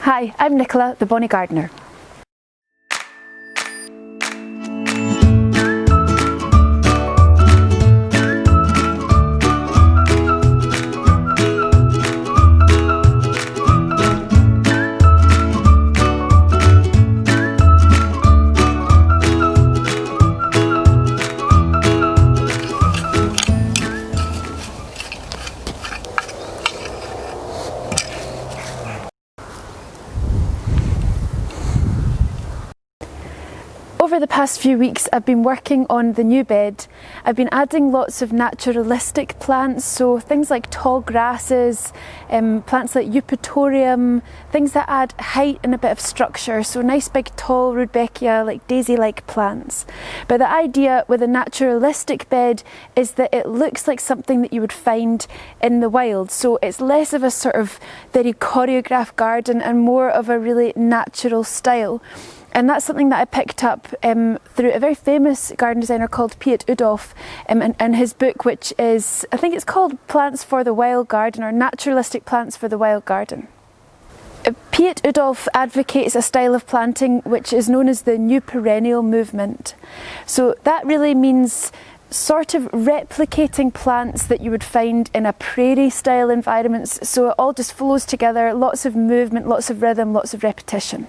Hi, I'm Nicola, the Bonnie Gardener. Over the past few weeks I've been working on the new bed. I've been adding lots of naturalistic plants, so things like tall grasses, plants like eupatorium, things that add height and a bit of structure, so nice big tall rudbeckia, like daisy-like plants. But the idea with a naturalistic bed is that it looks like something that you would find in the wild, so it's less of a sort of very choreographed garden and more of a really natural style. And that's something that I picked up through a very famous garden designer called Piet Oudolf and his book, which is, I think it's called Plants for the Wild Garden, or Naturalistic Plants for the Wild Garden. Piet Oudolf advocates a style of planting which is known as the new perennial movement. So that really means sort of replicating plants that you would find in a prairie style environments, so it all just flows together, lots of movement, lots of rhythm, lots of repetition.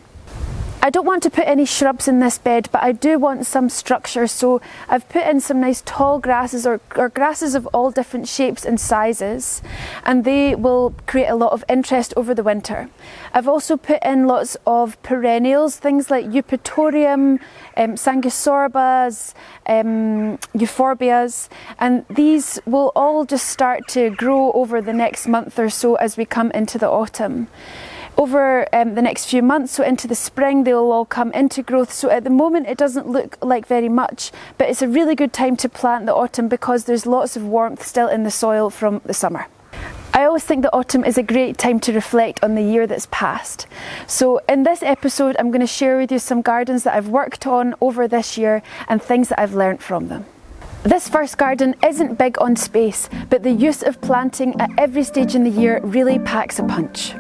I don't want to put any shrubs in this bed, but I do want some structure, so I've put in some nice tall grasses or grasses of all different shapes and sizes, and they will create a lot of interest over the winter. I've also put in lots of perennials, things like eupatorium, sanguisorbas, euphorbias, and these will all just start to grow over the next month or so as we come into the autumn. Over the next few months, so into the spring, they'll all come into growth. So at the moment it doesn't look like very much, but it's a really good time to plant the autumn because there's lots of warmth still in the soil from the summer. I always think that autumn is a great time to reflect on the year that's passed. So in this episode I'm going to share with you some gardens that I've worked on over this year and things that I've learnt from them. This first garden isn't big on space, but the use of planting at every stage in the year really packs a punch.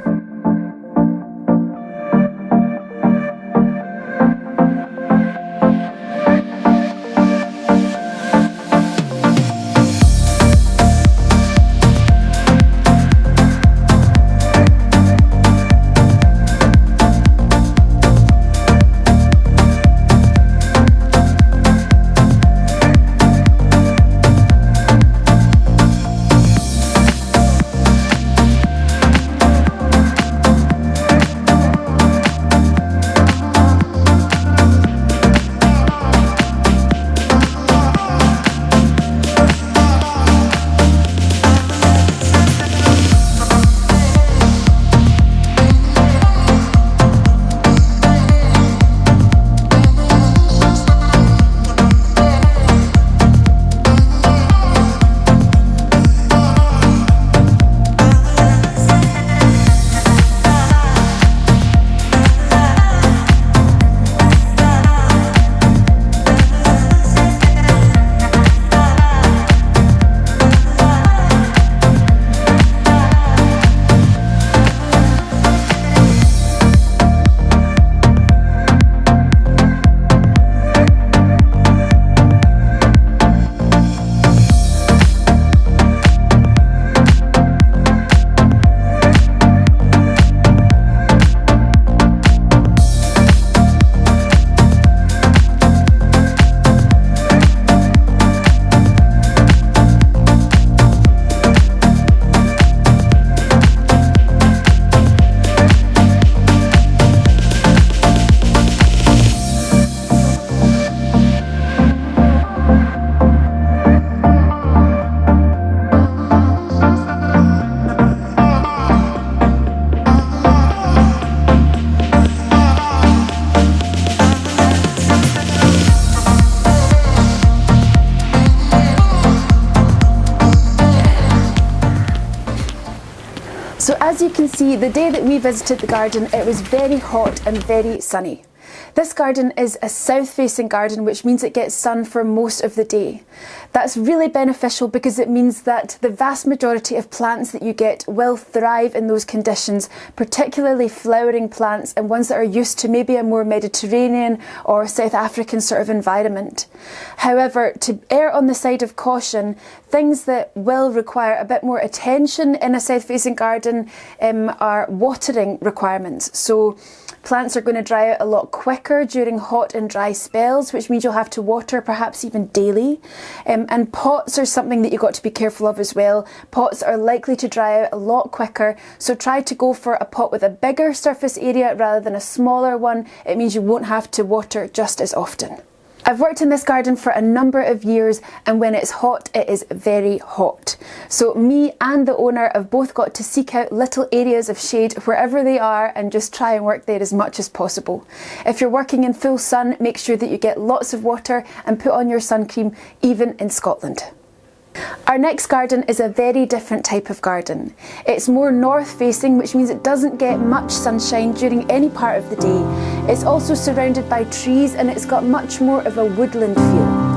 So as you can see, the day that we visited the garden, it was very hot and very sunny. This garden is a south-facing garden, which means it gets sun for most of the day. That's really beneficial because it means that the vast majority of plants that you get will thrive in those conditions, particularly flowering plants and ones that are used to maybe a more Mediterranean or South African sort of environment. However, to err on the side of caution, things that will require a bit more attention in a south-facing garden are watering requirements. So plants are going to dry out a lot quicker during hot and dry spells, which means you'll have to water perhaps even daily. And pots are something that you've got to be careful of as well. Pots are likely to dry out a lot quicker, so try to go for a pot with a bigger surface area rather than a smaller one. It means you won't have to water just as often. I've worked in this garden for a number of years, and when it's hot, it is very hot. So me and the owner have both got to seek out little areas of shade wherever they are and just try and work there as much as possible. If you're working in full sun, make sure that you get lots of water and put on your sun cream, even in Scotland. Our next garden is a very different type of garden. It's more north facing, which means it doesn't get much sunshine during any part of the day. It's also surrounded by trees and it's got much more of a woodland feel.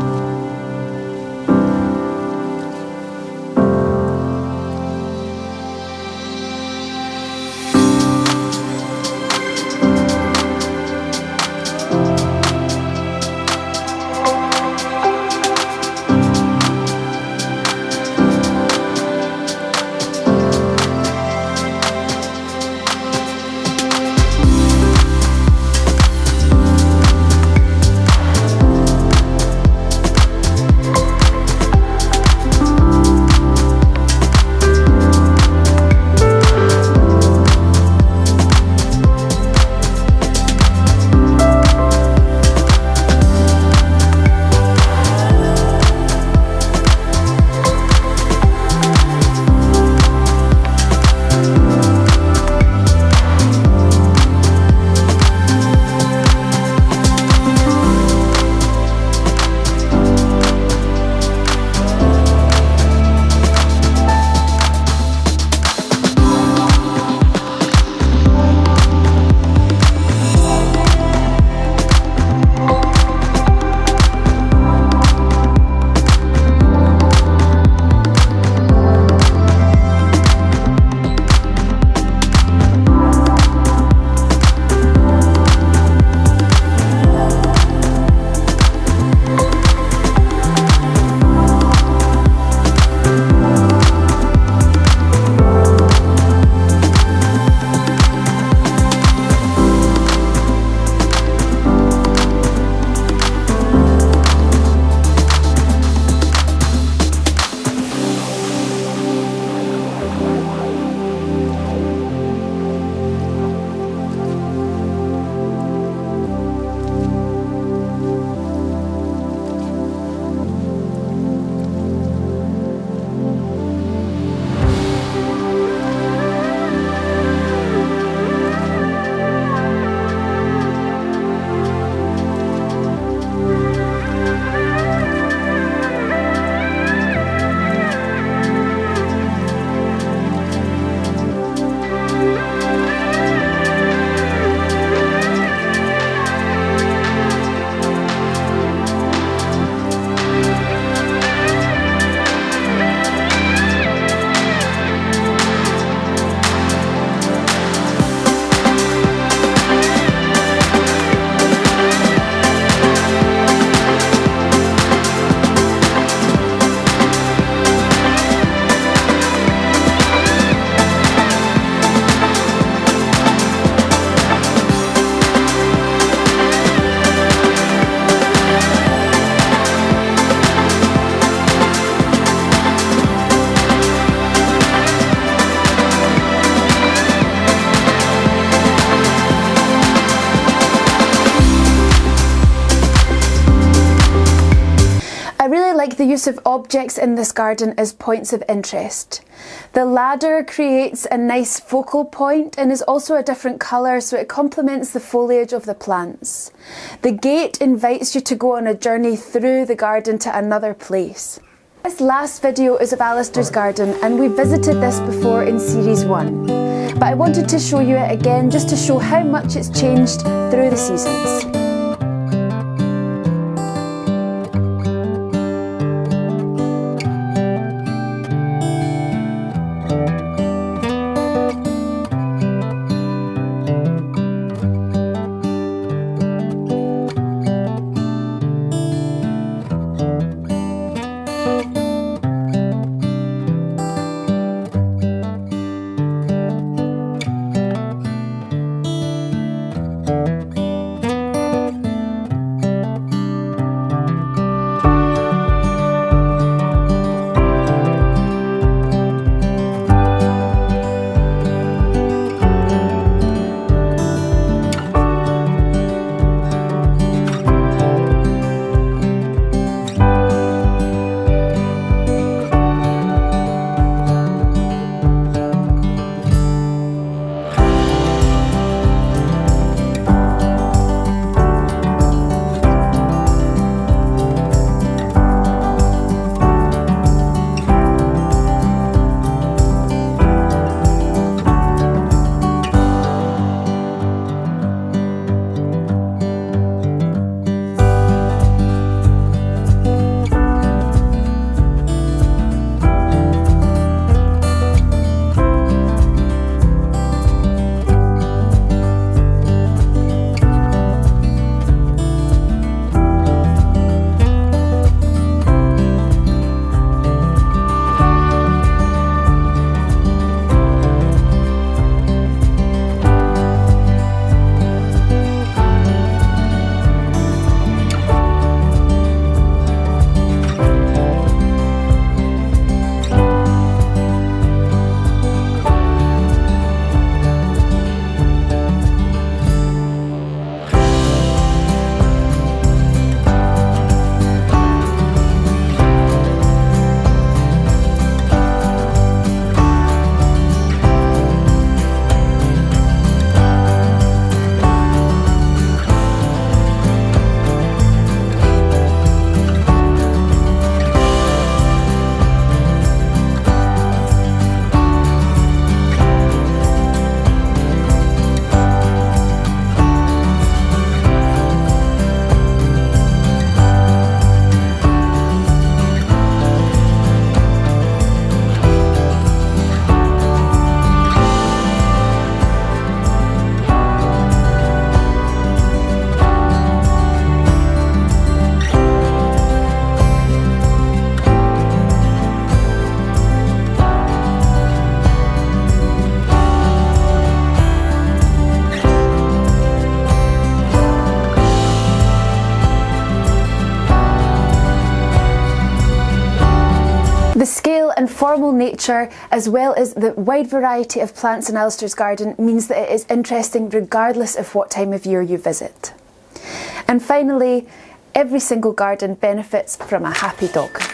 like the use of objects in this garden as points of interest. The ladder creates a nice focal point and is also a different colour, so it complements the foliage of the plants. The gate invites you to go on a journey through the garden to another place. This last video is of Alistair's garden, and we visited this before in series 1. But I wanted to show you it again just to show how much it's changed through the seasons. The scale and formal nature, as well as the wide variety of plants in Alistair's garden, means that it is interesting regardless of what time of year you visit. And finally, every single garden benefits from a happy dog.